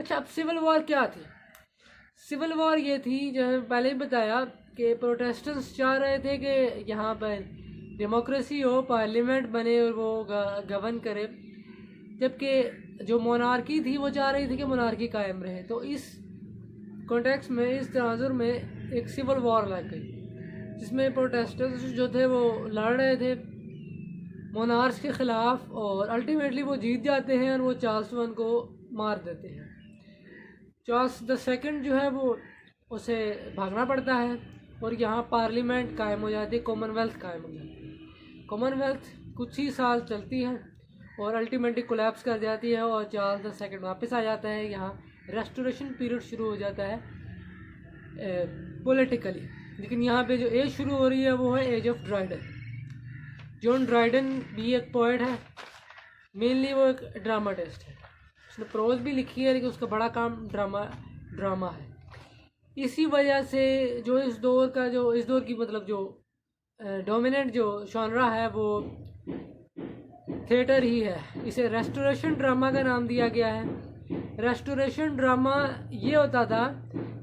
अच्छा, अब civil war क्या थी? सिविल वॉर ये थी, जो है पहले ही बताया कि प्रोटेस्टेंट्स चाह रहे थे कि यहाँ पर डेमोक्रेसी हो, पार्लियामेंट बने और वो गवर्न करे, जबकि जो मोनार्की थी वो चाह रही थी कि मोनार्की कायम रहे। तो इस कॉन्टेक्स्ट में, इस तनाजुर में एक सिविल वॉर लग गई, जिसमें प्रोटेस्टेंट्स जो थे वो लड़ रहे थे मोनार्क्स के ख़िलाफ़, और अल्टीमेटली वो जीत जाते हैं और वो चार्ल्स वन को मार देते हैं। चार्ल्स द सेकंड जो है वो उसे भागना पड़ता है और यहाँ पार्लियामेंट कायम हो जाती है, कॉमनवेल्थ कायम हो जाती है। कॉमनवेल्थ कुछ ही साल चलती है और अल्टीमेटली कोलैप्स कर जाती है और चार्ल्स द सेकंड वापस आ जाता है। यहाँ रेस्टोरेशन पीरियड शुरू हो जाता है पॉलिटिकली। लेकिन यहाँ पे जो एज शुरू हो रही है वो है age of Dryden. John Dryden भी एक पोएट है, मेनली वो एक ड्रामाटिस्ट है, उसने प्रोज भी लिखी है, लेकिन उसका बड़ा काम ड्रामा है। इसी वजह से जो इस दौर की मतलब जो डोमिनेंट जो शॉनरा है वो थिएटर ही है। इसे रेस्टोरेशन ड्रामा का नाम दिया गया है। रेस्टोरेशन ड्रामा ये होता था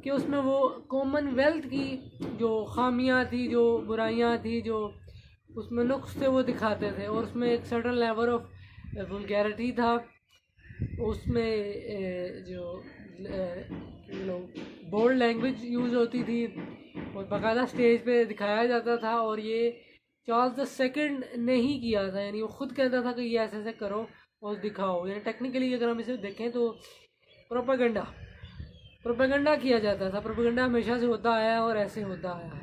कि उसमें वो कॉमनवेल्थ की जो खामियां थी, जो बुराइयां थी, जो उसमें नुक्स थे, वो दिखाते थे, और उसमें एक सर्टन लेवल ऑफ वल्गैरिटी था। उसमें जो बोल्ड लैंग्वेज यूज़ होती थी और बाकायदा स्टेज पे दिखाया जाता था। और ये चार्ल्स द सेकंड ने ही किया था, यानी वो खुद कहता था कि ये ऐसे ऐसे करो और दिखाओ। यानी टेक्निकली अगर हम इसे देखें तो प्रोपेगेंडा किया जाता था। प्रोपेगेंडा हमेशा से होता आया है और ऐसे होता आया है।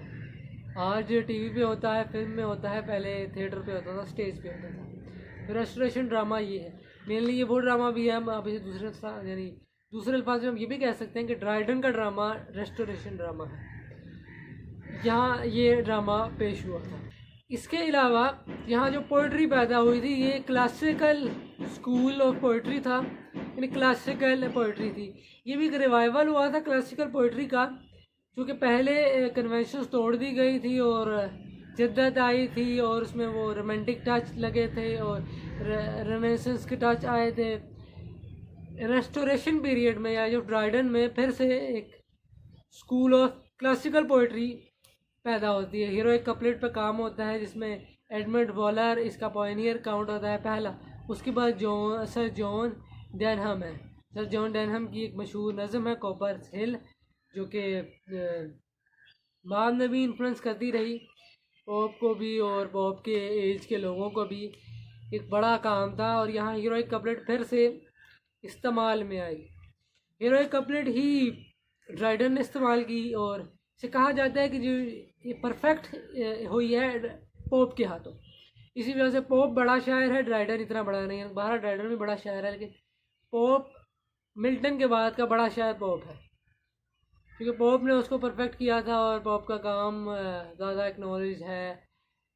आज टीवी पे होता है, फिल्म में होता है, पहले थिएटर पे होता था, स्टेज पे होता था। तो रेस्टोरेशन ड्रामा ये है मेनली। ये वो ड्रामा भी है, हम अब इसे दूसरे अल्फाज में हम ये भी कह सकते हैं कि ड्राइडन का ड्रामा रेस्टोरेशन ड्रामा है। यहाँ ये ड्रामा पेश हुआ था। इसके अलावा यहाँ जो पोइट्री पैदा हुई थी, ये क्लासिकल स्कूल ऑफ पोइट्री था, यानी क्लासिकल पोइट्री थी। ये भी एक रिवाइवल हुआ था क्लासिकल पोइट्री का, क्योंकि पहले कन्वेंशंस तोड़ दी गई थी और जद्दत आई थी और उसमें वो रोमांटिक टच लगे थे और रेनेसेंस के टच आए थे। रेस्टोरेशन पीरियड में या जो ड्राइडन में फिर से एक स्कूल ऑफ क्लासिकल पोइट्री पैदा होती है। हीरोइक कपलेट पे काम होता है, जिसमें एडमंड वॉलर इसका पॉयनियर काउंट होता है पहला। उसके बाद सर जॉन डेनहम है। सर जॉन डेनहम की एक मशहूर नज़म है कॉपर हिल, जो कि बाद में भी इन्फ्लुएंस करती रही पॉप को भी और पॉप के एज के लोगों को भी। एक बड़ा काम था और यहाँ हीरोइक कपलेट फिर से इस्तेमाल में आई। हीरोइक कपलेट ही ड्राइडन ने इस्तेमाल की और इसे कहा जाता है कि जो ये परफेक्ट हुई है पॉप के हाथों। इसी वजह से पॉप बड़ा शायर है, ड्राइडन इतना बड़ा नहीं है। बाहर ड्राइडन भी बड़ा शायर है, लेकिन पॉप मिल्टन के बाद का बड़ा शायर पॉप है, क्योंकि पॉप ने उसको परफेक्ट किया था और पॉप का काम ज़्यादा एक्नॉलेज है।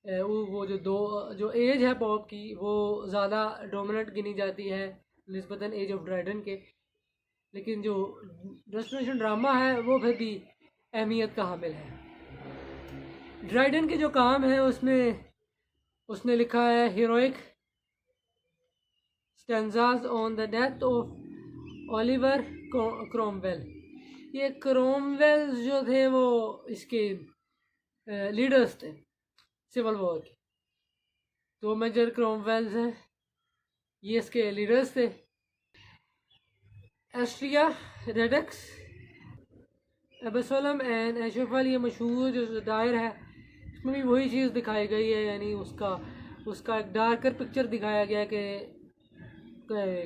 वो जो एज है पॉप की वो ज़्यादा डोमिनेंट गिनी जाती है निस्बतन एज ऑफ ड्राइडन के। लेकिन जो रेस्टोरेशन ड्रामा है वो फिर भी अहमियत का हामिल है। ड्राइडन के जो काम है उसमें उसने लिखा है heroic stanzas on the death of Oliver Cromwell. ये क्रोमवेल जो थे वो इसके लीडर्स थे सिविल वॉर के। दो मेजर क्रोमवेल्स हैं, ये इसके लीडर्स थे। एस्ट्रिया रेडक्स, एबसोलम एंड एशोफल, ये मशहूर जो डायर है, इसमें भी वही चीज़ दिखाई गई है। यानी उसका एक डार्कर पिक्चर दिखाया गया कि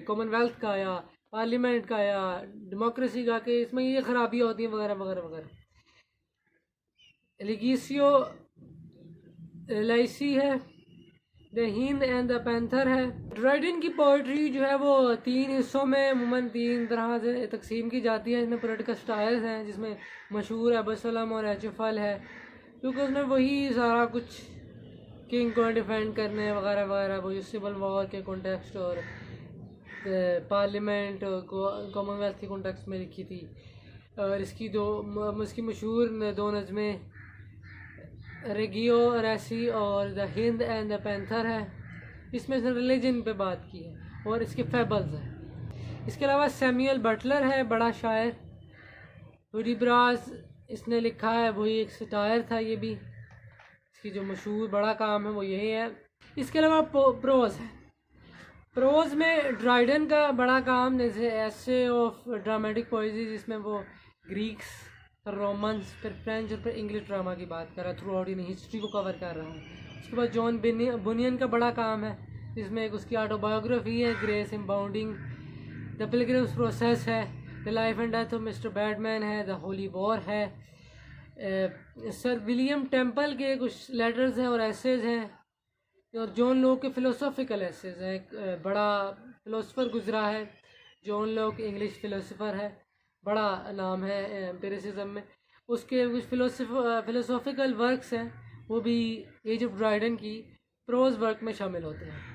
कॉमनवेल्थ का या पार्लियामेंट का या डेमोक्रेसी का, कि इसमें ये खराबियाँ होती हैं वगैरह वगैरह वगैरह। एलिगिसियो लाइसी है, the Hind and the panther है। ड्राइडन की पोइट्री जो है वो 3 हिस्सों में अमूमन 3 तरह से तकसीम की जाती है। इसमें पॉलिटिकल स्टाइल्स हैं, जिसमें मशहूर एबसलम और एचफल है, क्योंकि उसमें वही सारा कुछ किंग को डिफेंड करने वगैरह वगैरह, वही सिविल वॉर के कॉन्टेक्स्ट और पार्लियामेंट कॉमनवेल्थ के कॉन्टेक्स्ट में लिखी थी। और इसकी मशहूर 2 नज़में रेगियो रेसी और the Hind and the panther है। इसमें से रिलीजन पे बात की है और इसके फेबल्स हैं। इसके अलावा सैमुअल बटलर है, बड़ा शायर। हुडिब्रास इसने लिखा है, वही एक सटायर था ये भी। इसकी जो मशहूर बड़ा काम है वो यही है। इसके अलावा प्रोज है। प्रोज में ड्राइडन का बड़ा काम, जैसे एसे ऑफ ड्रामेटिक पोइट्री, जिसमें वो ग्रीक्स, फिर रोमन्स, फिर फ्रेंच और फिर इंग्लिश ड्रामा की बात कर रहा है, थ्रू आउट इन हिस्ट्री को कवर कर रहा है। उसके बाद जॉन बुनियन का बड़ा काम है, जिसमें एक उसकी ऑटोबायोग्राफी है, ग्रेस इम्बाउंडिंग। द पिलग्रिम्स प्रोसेस है, the life and death of mister badman है, द होली वॉर है। सर विलियम टेम्पल के कुछ लेटर्स हैं और एसेज हैं, और जॉन लॉक के फ़िलोसॉफिकल एसेज हैं। एक बड़ा फ़िलोसफर गुजरा है जॉन लॉक, इंग्लिश फ़िलोसफर है, बड़ा नाम है एम्पिरिसिज्म में। उसके कुछ फ़िलोसॉफिकल वर्क्स हैं, वो भी एज ऑफ ड्राइडन की प्रोज वर्क में शामिल होते हैं।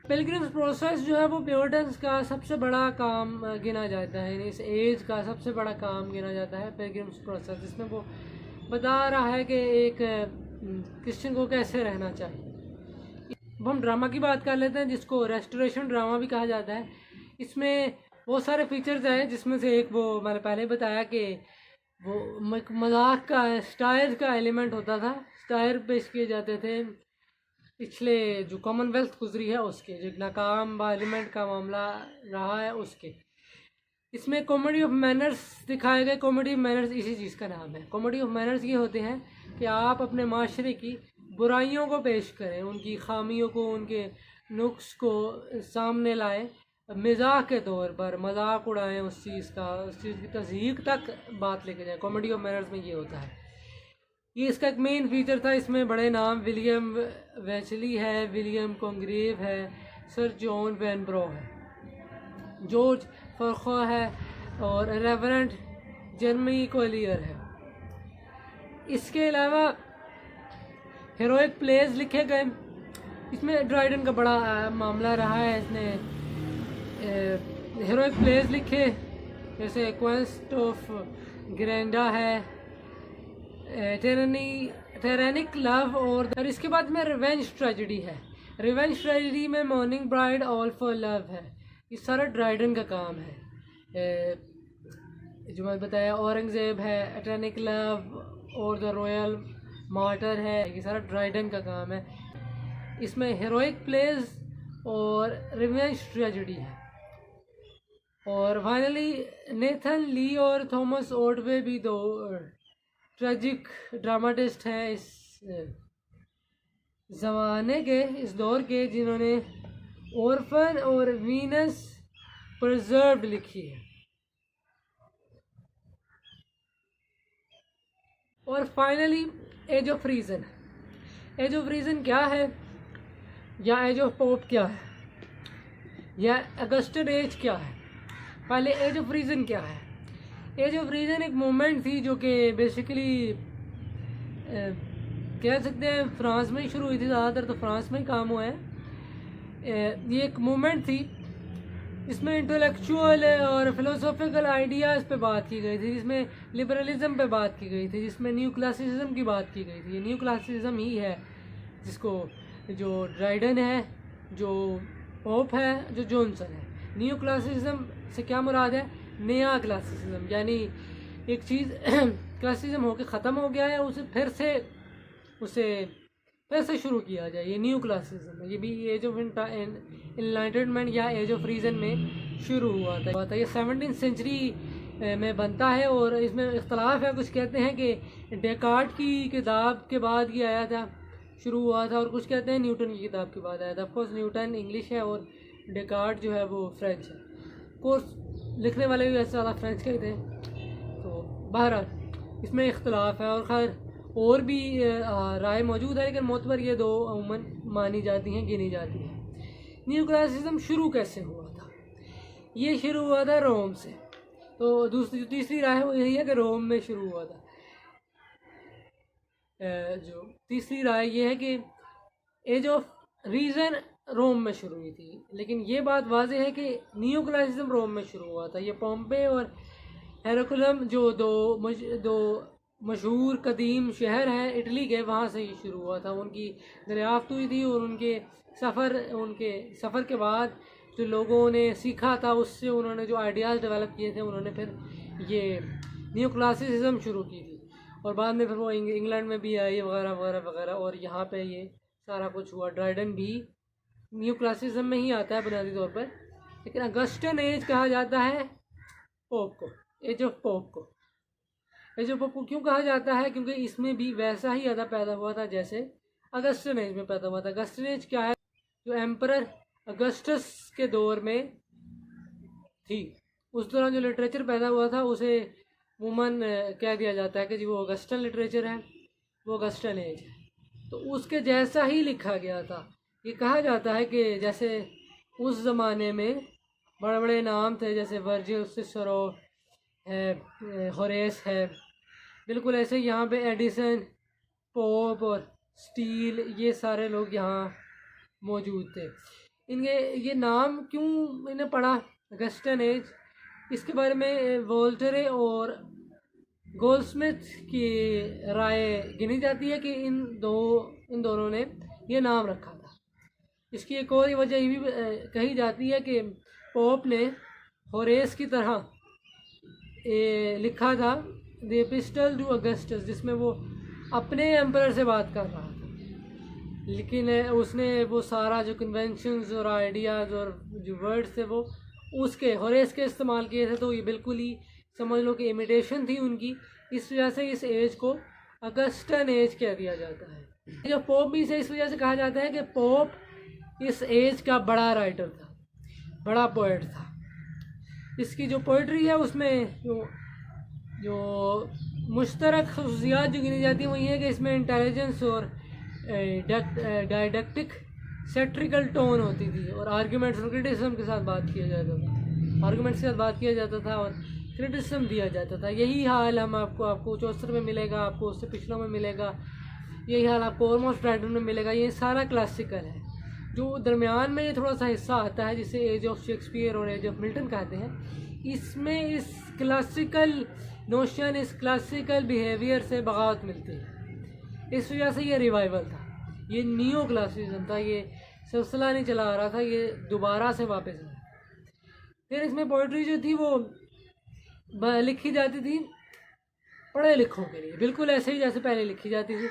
पिलग्रिम्स प्रोसेस जो है वो प्योरिटन्स का सबसे बड़ा काम गिना जाता है, इस एज का सबसे बड़ा काम गिना जाता है पिलग्रिम्स प्रोसेस, जिसमें वो बता रहा है कि एक क्रिश्चियन को कैसे रहना चाहिए। अब हम ड्रामा की बात कर लेते हैं, जिसको रेस्टोरेशन ड्रामा भी कहा जाता है। इसमें बहुत सारे फीचर्स हैं, जिसमें से एक वो मैंने पहले बताया कि वो मजाक का, स्टायर का एलिमेंट होता था। स्टायर पेश किए जाते थे पिछले जो कॉमनवेल्थ गुजरी है उसके, जो नाकाम एलिमेंट का मामला रहा है उसके। इसमें कॉमेडी ऑफ मैनर्स दिखाए गए। कॉमेडी ऑफ मैनर्स इसी चीज़ का नाम है। कॉमेडी ऑफ मैनर्स ये होते हैं कि आप अपने माशरे की बुराइयों को पेश करें, उनकी खामियों को, उनके नुक्स को सामने लाएं, मजाक के तौर पर मजाक उड़ाएं उस चीज़ का, उस चीज़ की तस्दीक तक बात लेके जाएं। कॉमेडी ऑफ मैनर्स में ये होता है। ये इसका एक मेन फीचर था। इसमें बड़े नाम विलियम वेचली है, विलियम कॉन्ग्रेव है, सर जॉन वैनब्रो है, जॉर्ज फरखो है और रेवरेंट जर्मी कोलियर है। इसके अलावा हीरोइक प्लेज लिखे गए। इसमें ड्राइडन का बड़ा मामला रहा है। इसने हीरोइक प्लेज लिखे, जैसे क्वेस्ट ऑफ ग्रैंडा है, टेरेनिक लव, और इसके बाद में रिवेंज ट्रेजेडी है। रिवेंज ट्रेजेडी में morning bride, all for love है। ये सारा ड्राइडन का काम है। जो मैंने बताया, औरंगजेब है, टेरेनिक लव और द रॉयल मार्टर है, ये सारा ड्राइडन का काम है। इसमें हीरोइक प्लेज और रिवेंज ट्रेजेडी है। और फाइनली नेथन ली और थॉमस ऑटवे भी दो ट्रेजिक ड्रामाटिस्ट हैं इस ज़माने के, इस दौर के, जिन्होंने ऑर्फन और वीनस प्रिजर्व्ड लिखी है। और finally age of reason. Age of reason क्या है, या एज ऑफ पोप क्या है, या अगस्टन एज क्या है। पहले एज ऑफ रीज़न क्या है। एज ऑफ रीज़न एक मूवमेंट थी जो कि बेसिकली कह सकते हैं फ्रांस में ही शुरू हुई थी। ज़्यादातर तो फ्रांस में ही काम हुआ है। ये एक मूवमेंट थी, इसमें इंटेलेक्चुअल और फिलोसॉफिकल आइडियाज़ पे बात की गई थी, जिसमें लिबरलिज्म पे बात की गई थी, जिसमें न्यू क्लासिसिज्म की बात की गई थी। ये न्यू क्लासिसिज्म ही है जिसको जो ड्राइडन है, जो पोप है, जो जॉनसन है। न्यू क्लासिसिज्म से क्या मुराद है, नया क्लासिसिज्म, यानी एक चीज़ क्लासिसिज्म होकर ख़त्म हो गया है, उसे फिर से शुरू किया जाए, ये न्यू क्लासिसिज्म। ये भी एज ऑफ इनलाइटनमेंट या एज ऑफ रीज़न में शुरू हुआ था। ये 17वीं सेंचुरी में बनता है, और इसमें इख्तलाफ है। कुछ कहते हैं कि डेकार्ट की किताब के बाद ये आया था, शुरू हुआ था, और कुछ कहते हैं न्यूटन की किताब के बाद आया था। ऑफकोर्स न्यूटन इंग्लिश है और डेकार्ट जो है वो फ्रेंच है। कोर्स लिखने वाले भी वैसे ज़्यादा फ्रेंच के ही थे। तो बहरहाल इसमें इख्तलाफ है, और खैर और भी राय मौजूद है, लेकिन मोतबर ये दो अमूमन मानी जाती हैं, गिनी जाती हैं। न्यू क्लासिसिज्म शुरू कैसे हुआ था, ये शुरू हुआ था रोम से। तो तीसरी राय है वो यही है कि रोम में शुरू हुआ था। जो तीसरी राय ये है कि एज ऑफ रीज़न रोम में शुरू हुई थी, लेकिन ये बात वाज़ेह है कि न्यू क्लासिसिज्म रोम में शुरू हुआ था। ये पोम्पे और हेरकुलम जो दो मशहूर कदीम शहर हैं इटली के, वहाँ से ये शुरू हुआ था। उनकी दरियाफ्त हुई थी, और उनके सफ़र के बाद जो लोगों ने सीखा था उससे उन्होंने जो आइडियाज़ डेवलप किए थे, उन्होंने फिर ये न्यू क्लासिसिज्म शुरू की थी और बाद में फिर वो इंग्लैंड में भी आई वगैरह वगैरह वगैरह, और यहाँ पे ये सारा कुछ हुआ। ड्राइडन भी न्यू क्लासिसिज्म में ही आता है बुनियादी तौर पर, लेकिन अगस्टन एज कहा जाता है पोप को, एज ऑफ पोप को। एज ऑफ पोप को क्यों कहा जाता है? क्योंकि इसमें भी वैसा ही अदा पैदा हुआ था जैसे अगस्टन एज में पैदा हुआ था। अगस्टन एज क्या है? जो एम्परर अगस्टस के दौर में थी, उस दौरान जो लिटरेचर पैदा हुआ था उसे वुमन कह दिया जाता है कि जी वो अगस्टन लिटरेचर है, वो अगस्टन एज है। तो उसके जैसा ही लिखा गया था। ये कहा जाता है कि जैसे उस ज़माने में बड़े बड़े नाम थे, जैसे वर्जिल, सिसरो है, होरेस है, बिल्कुल ऐसे यहाँ पे एडिसन, पोप और स्टील, ये सारे लोग यहाँ मौजूद थे। इनके ये नाम क्यों इन्हें पड़ा अगस्टन एज? इसके बारे में वोल्टेरे और गोल्डस्मिथ की राय गिनी जाती है कि इन दोनों ने ये नाम रखा था। इसकी एक और वजह ये भी कही जाती है कि पोप ने होरेस की तरह लिखा था द एपिस्टल टू अगस्टस, जिसमें वो अपने एम्परर से बात कर रहा था, लेकिन उसने वो सारा जो कन्वेंशंस और आइडियाज़ और जो वर्ड्स थे वो उसके होरेस के इस्तेमाल किए थे। तो ये बिल्कुल ही समझ लो कि इमिटेशन थी उनकी। इस वजह से इस एज को अगस्टन एज कह दिया जाता है। जो पोप भी से इस वजह से कहा जाता है कि पोप इस एज का बड़ा राइटर था, बड़ा पोएट था। इसकी जो पोइट्री है उसमें जो मुश्तरक खसूसियात जो गिनी जाती हैं वो ये है कि इसमें इंटेलिजेंस और डायडक्टिक सेट्रिकल टोन होती थी, और आर्ग्यूमेंट्स और क्रिटिसिज्म के साथ बात किया जाता था, आर्ग्यूमेंट्स के साथ बात किया जाता था और क्रिटिसिज्म दिया जाता था। यही हाल हम आपको चौसर में मिलेगा, आपको उससे पिछलों में मिलेगा, यही हाल आपको ऑलमोस्ट ड्राइडन में मिलेगा। ये सारा क्लासिकल है। जो दरमियान में ये थोड़ा सा हिस्सा आता है जिसे एज ऑफ शेक्सपियर और एज ऑफ मिल्टन कहते हैं, इसमें इस क्लासिकल नोशन, इस क्लासिकल बिहेवियर से बगावत मिलती है। इस वजह से ये रिवाइवल था, ये नियो क्लासिज्म था, ये सिलसिला नहीं चला आ रहा था, ये दोबारा से वापस आया। फिर इसमें पोइट्री जो थी वो लिखी जाती थी पढ़े लिखों के लिए, बिल्कुल ऐसे ही जैसे पहले लिखी जाती थी।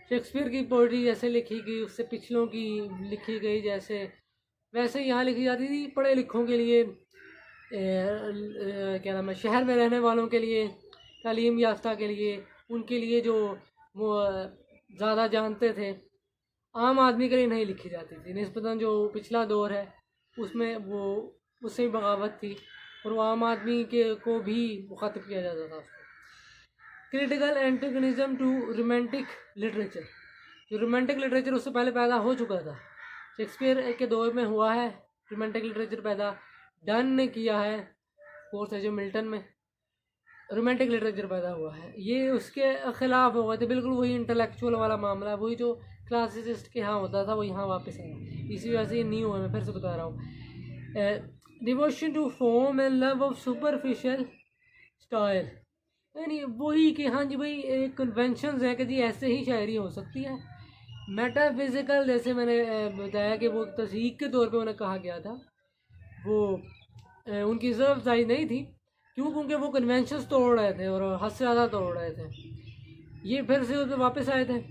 शेक्सपियर की पोइट्री जैसे लिखी गई, उससे पिछलों की लिखी गई जैसे, वैसे यहाँ लिखी जाती थी पढ़े लिखों के लिए, क्या नाम है, शहर में रहने वालों के लिए, तालीम याफ्ता के लिए, उनके लिए जो वो ज़्यादा जानते थे। आम आदमी के लिए नहीं लिखी जाती थी। निस्बतन जो पिछला दौर है उसमें वो उससे भी बगावत थी और वो आम आदमी के को भी मुखातिब किया जाता था उसको। क्रिटिकल एंटेगनिज्म टू रोमांटिक लिटरेचर, जो रोमांटिक लिटरेचर उससे पहले पैदा हो चुका था, शेक्सपियर के दौर में हुआ है रोमांटिक लिटरेचर पैदा, डन ने किया है कोर्स है जो मिल्टन में रोमांटिक लिटरेचर पैदा हुआ है, ये उसके ख़िलाफ़ हो गए थे। बिल्कुल वही इंटेलेक्चुअल वाला मामला, वही जो क्लासिसिस्ट के यहाँ होता था वो यहाँ वापस आया। इसी वजह से ये न्यू है, मैं फिर से बता रहा हूँ। Devotion to form and love of superficial style, यानी वही कि हाँ जी भाई एक कन्वेंशंस है कि जी ऐसे ही शायरी हो सकती है। मेटाफिज़िकल, जैसे मैंने बताया कि वो तस्हीक के तौर पे उन्हें कहा गया था, वो उनकी ज़रूरत अफजाई नहीं थी। क्यों? क्योंकि वो कन्वेंशंस तोड़ रहे थे और हद से ज़्यादा तोड़ रहे थे। ये फिर से उस पर वापस आए थे।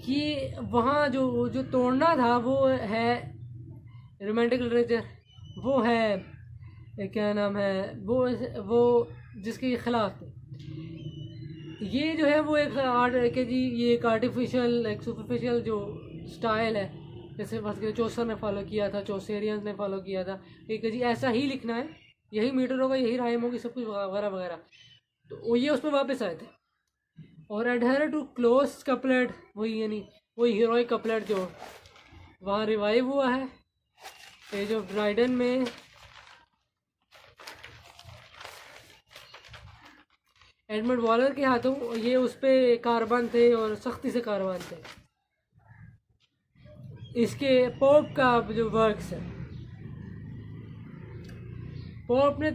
ये वहाँ जो तोड़ना था वो है रोमांटिक लिटरेचर, वो है क्या नाम है, वो जिसके खिलाफ थे। ये जो है वो एक आर्ट के जी, ये एक आर्टिफिशियल, एक सुपरफिशियल जो स्टाइल है, जैसे बस चौसर ने फॉलो किया था, चौसेरियंस ने फॉलो किया था, एक जी ऐसा ही लिखना है, यही मीटर होगा, यही राइम होगी, सब कुछ वगैरह वगैरह। तो ये उस पर वापस आए थे। और एडहेर टू क्लोज कपलेट, वही यानी वही हीरोइक कपलेट जो वहाँ रिवाइव हुआ है एज ऑफ ड्राइडन में। एडमंड वॉलर के हाथों ये उस पर कारबान थे और सख्ती से कारबान थे। इसके पोप का जो वर्क्स है, पोप ने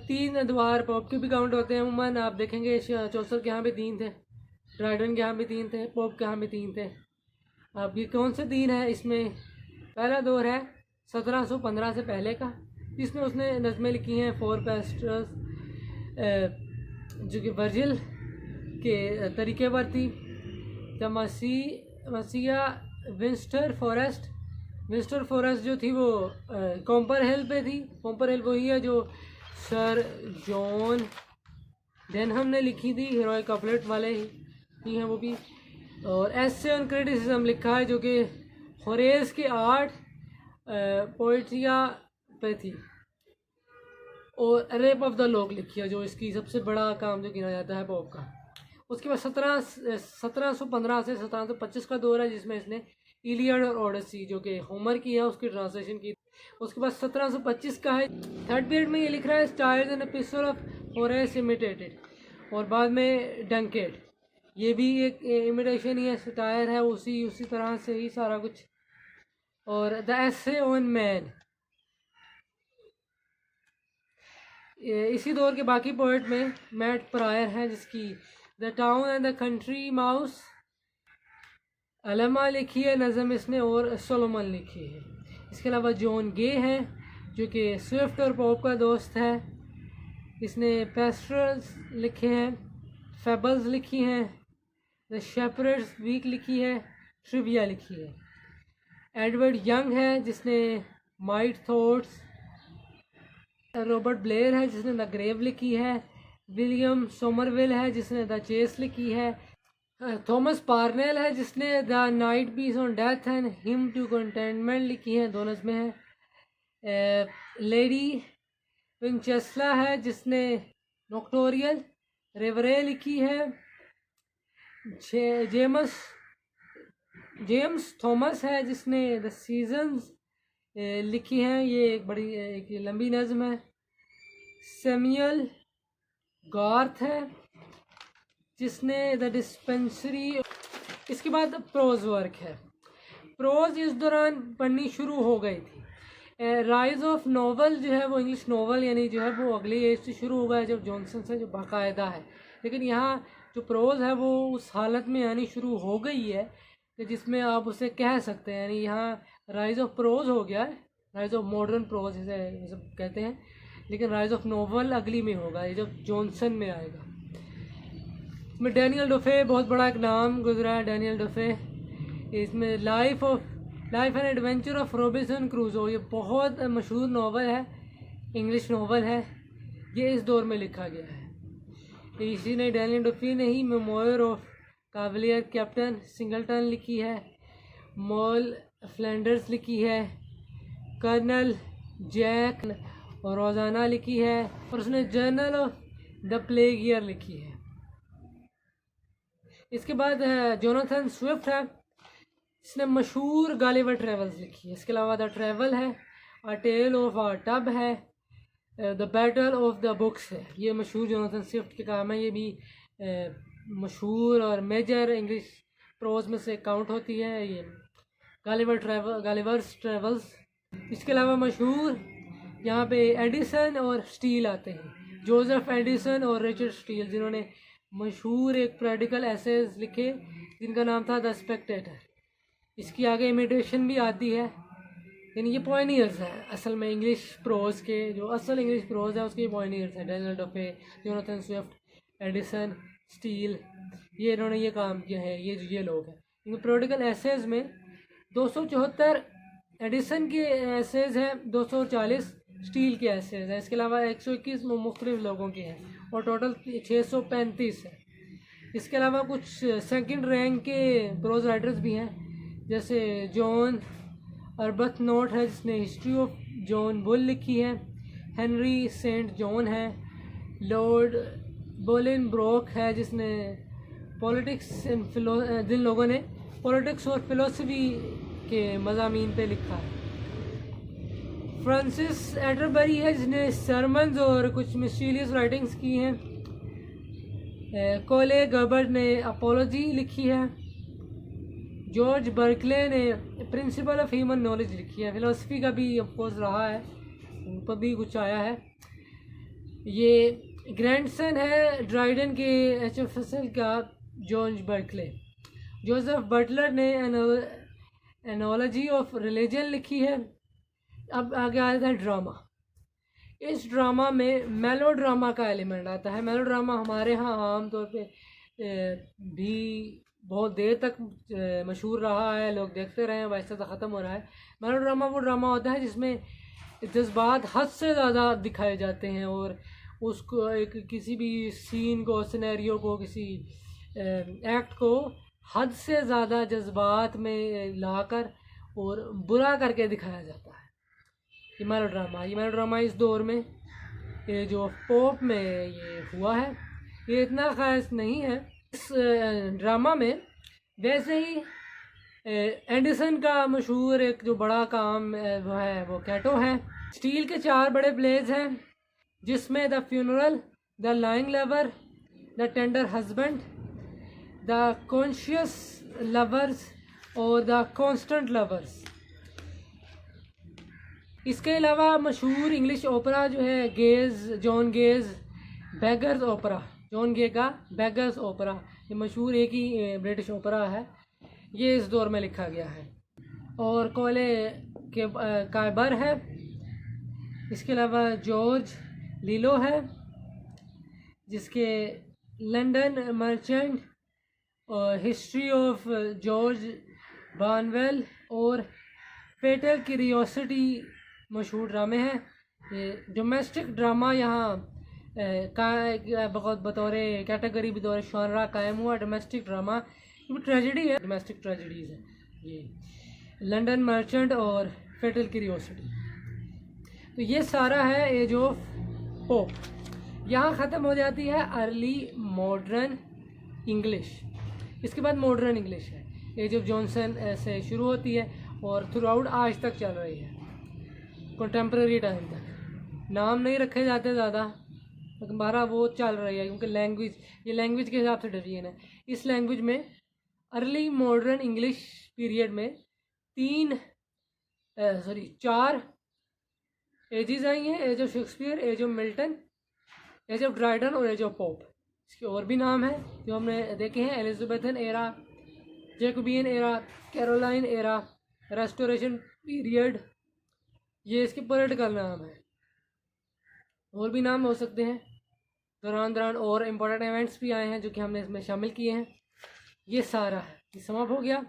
तीन अदवार पोप के भी काउंट होते हैं उमूमन। आप देखेंगे चौसर के यहाँ भी 3 थे, ड्राइडन के यहाँ भी 3 थे, पोप के यहाँ भी 3 थे। अब ये कौन से 3 है? इसमें पहला दौर है 1715 से पहले का, जिसमें उसने नज़में लिखी हैं फोर पेस्टर्स जो कि वर्जिल के तरीके पर थी। द मसीहा विंस्टर फॉरेस्ट जो थी वो कॉम्पर हिल पे थी। कॉम्पर हिल वही है जो सर जॉन डेनहम ने लिखी थी, हीरोइक कपलेट वाले ही हैं वो भी। और एसे ऑन क्रिटिसिज्म लिखा है जो कि होरेस के आर्ट पोइट्रिया पे थी। और रेप ऑफ द लॉक लिखी है जो इसकी सबसे बड़ा काम जो गिना जाता है पॉप का। उसके बाद 1715 से 1725 का दौर है जिसमें इसने इलियड और ओडिसी जो कि होमर की है उसकी ट्रांसलेशन की। उसके बाद 1725 का है। थर्ड पीरियड में ये लिख रहा है styles and episode of Horace imitated, और बाद में डंकेट, ये भी एक इमिटेशन ही है, स्टायर है उसी तरह से ही सारा कुछ। और द एसे ऑन मैन, इसी दौर के बाकी पोइट में मैट प्रायर है जिसकी the town and the country mouse Alma लिखी है नज़म इसने, और सोलोमन लिखी है। इसके अलावा जॉन गे है जो कि स्विफ्ट और पॉप का दोस्त है, इसने पेस्टर्स लिखे हैं, फेबल्स लिखी हैं, द शेपर्ड्स वीक लिखी है, ट्रिविया लिखी है। एडवर्ड यंग है जिसने माइट थॉट्स, रॉबर्ट ब्लेयर है जिसने द ग्रेव लिखी है, विलियम सोमरविल है जिसने द चेस लिखी है, थॉमस पार्नेल है जिसने the night piece on death and hymn to contentment लिखी है, दोनों में है। लेडी विंचेस्ला है जिसने नॉक्टोरियल रेवरे लिखी है। जेम्स थॉमस है जिसने द सीजन्स लिखी है, ये एक लंबी नज़म है। सैमुअल गार्थ है जिसने द डिस्पेंसरी। इसके बाद प्रोज वर्क है। प्रोज इस दौरान पढ़नी शुरू हो गई थी। राइज ऑफ नॉवल जो है वो इंग्लिश नॉवल यानी जो है वो अगली एज से शुरू हो गया जब जॉनसन से जो बाकायदा है, लेकिन यहाँ जो प्रोज है वो उस हालत में आनी शुरू हो गई है कि जिसमें आप उसे कह सकते हैं, यानी यहाँ राइज ऑफ प्रोज हो गया है, राइज ऑफ मॉडर्न प्रोज इसे सब कहते हैं, लेकिन राइज ऑफ नॉवल अगली में होगा, ये जब जॉनसन में आएगा। इसमें डैनियल डोफे बहुत बड़ा एक नाम गुजरा है, डैनियल डोफे। इसमें life and adventure of Robinson क्रूजो, ये बहुत मशहूर नावल है, इंग्लिश नावल है, ये इस दौर में लिखा गया है। इसी ने डैनियल डोफे ने ही मेमोयर ऑफ कावलियर कैप्टन सिंगलटन लिखी है, मॉल फ्लैंडर्स लिखी है, कर्नल जैक और रोज़ाना लिखी है, और उसने journal of the plague year लिखी है। इसके बाद जोनाथन स्विफ्ट है, इसने मशहूर गालिवर ट्रेवल्स लिखी है। इसके अलावा द ट्रेवल है, अ टेल ऑफ अ टब है, the battle of the books है, ये मशहूर जोनाथन स्विफ्ट के काम है, ये भी मशहूर और मेजर इंग्लिश प्रोज में से काउंट होती है ये गालिवर्स ट्रेवल्स। इसके अलावा मशहूर यहाँ पे एडिसन और स्टील आते हैं, जोसेफ एडिसन और रिचर्ड स्टील, जिन्होंने मशहूर एक प्रैक्टिकल एसेज लिखे जिनका नाम था द स्पेक्टेटर। इसकी आगे इमिटेशन भी आती है, यानी ये पॉइनियर्स हैं असल में इंग्लिश प्रोज के, जो असल इंग्लिश प्रोज है उसके पॉइनियर्स हैं। Daniel Defoe, Jonathan Swift, Addison, Steele, ये इन्होंने ये काम किया है, ये लोग हैं। इनके प्रैक्टिकल एसेज में 274 एडिसन के एसेज हैं, 240 स्टील के एसेज हैं। इसके अलावा 121 मुख्तलिफ लोगों के हैं और टोटल 635 है। इसके अलावा कुछ सेकंड रैंक के प्रोज राइटर्स भी हैं, जैसे जॉन अर्बथ नोट है जिसने हिस्ट्री ऑफ जॉन बुल लिखी है, हेनरी सेंट जॉन है, लॉर्ड बोलिन ब्रोक है जिसने पॉलिटिक्स एंड जिन लोगों ने पॉलिटिक्स और फिलोसफी के मज़ामीन पे लिखा है। फ्रांसिस एटरबरी है जिसने सरमन्स और कुछ मिस्टीरियस राइटिंग्स की हैं। कोले गर्बर्ट ने अपोलॉजी लिखी है। जॉर्ज बर्कले ने प्रिंसिपल ऑफ ह्यूमन नॉलेज लिखी है। फिलोसफी का भी ऑफकोर्स रहा है, ऊपर भी कुछ आया है। ये ग्रैंडसन है ड्राइडन के HFSL का जॉर्ज बर्कले। जोसेफ बटलर ने एनोलॉजी ऑफ रिलीजन लिखी है। अब आगे आ जाता है ड्रामा। इस ड्रामा में मेलो ड्रामा का एलिमेंट आता है। मेलो ड्रामा हमारे यहाँ आमतौर पे भी बहुत देर तक मशहूर रहा है, लोग देखते रहे हैं, वैसे तो ख़त्म हो रहा है। मेलो ड्रामा वो ड्रामा होता है जिसमें जज्बात हद से ज़्यादा दिखाए जाते हैं और उसको एक किसी भी सीन को, सिनेरियो को, किसी एक्ट को हद से ज़्यादा जज्बात में लाकर और बुरा करके दिखाया जाता है। ये मेलो ड्रामा इस दौर में ये जो पॉप में ये हुआ है, ये इतना ख़ास नहीं है। इस ड्रामा में वैसे ही एंडरसन का मशहूर एक जो बड़ा काम वो है वो कैटो है। स्टील के 4 बड़े प्लेज हैं जिसमें the funeral, the lying lover, the tender husband, the conscious lovers और द कॉन्स्टेंट लवर्स। इसके अलावा मशहूर इंग्लिश ओपरा जो है जॉन गेज बेगर्स ओपरा, जॉन गे का बेगर्स ओपरा, ये मशहूर एक ही ब्रिटिश ओपरा है, ये इस दौर में लिखा गया है। और कोले के कायबर है। इसके अलावा जॉर्ज लीलो है जिसके लंदन मर्चेंट और हिस्ट्री ऑफ जॉर्ज बानवेल और फेटल क्यूरियोसिटी मशहूर ड्रामे हैं। ये डोमेस्टिक ड्रामा यहाँ का बतौर कैटेगरी बतौर शॉनरा कायम हुआ। डोमेस्टिक ड्रामा ट्रेजेडी है, डोमेस्टिक ट्रेजेडीज़ है ये लंदन मर्चेंट और फेटल क्यूरियोसिटी। तो ये सारा है एज ऑफ पोप। यहाँ ख़त्म हो जाती है अर्ली मॉडर्न इंग्लिश। इसके बाद मॉडर्न इंग्लिश है, एज ऑफ जॉनसन से शुरू होती है और थ्रू आउट आज तक चल रही है, कंटेम्प्रेरी टाइम तक। नाम नहीं रखे जाते ज़्यादा, लेकिन बारह वो चल रही है क्योंकि लैंग्वेज, ये लैंग्वेज के हिसाब से डिवीजन है। इस लैंग्वेज में अर्ली मॉडर्न इंग्लिश पीरियड में 4 एजेस आई हैं, age of Shakespeare, age of Milton, age of Dryden और एज ऑफ पोप। इसके और भी नाम हैं जो हमने देखे हैं, Elizabethan era, Jacobean era, Caroline era, Restoration period, ये इसके पॉलिटिकल नाम है। और भी नाम हो सकते हैं दौरान और इम्पोर्टेंट इवेंट्स भी आए हैं जो कि हमने इसमें शामिल किए हैं। ये सारा है, ये समाप्त हो गया।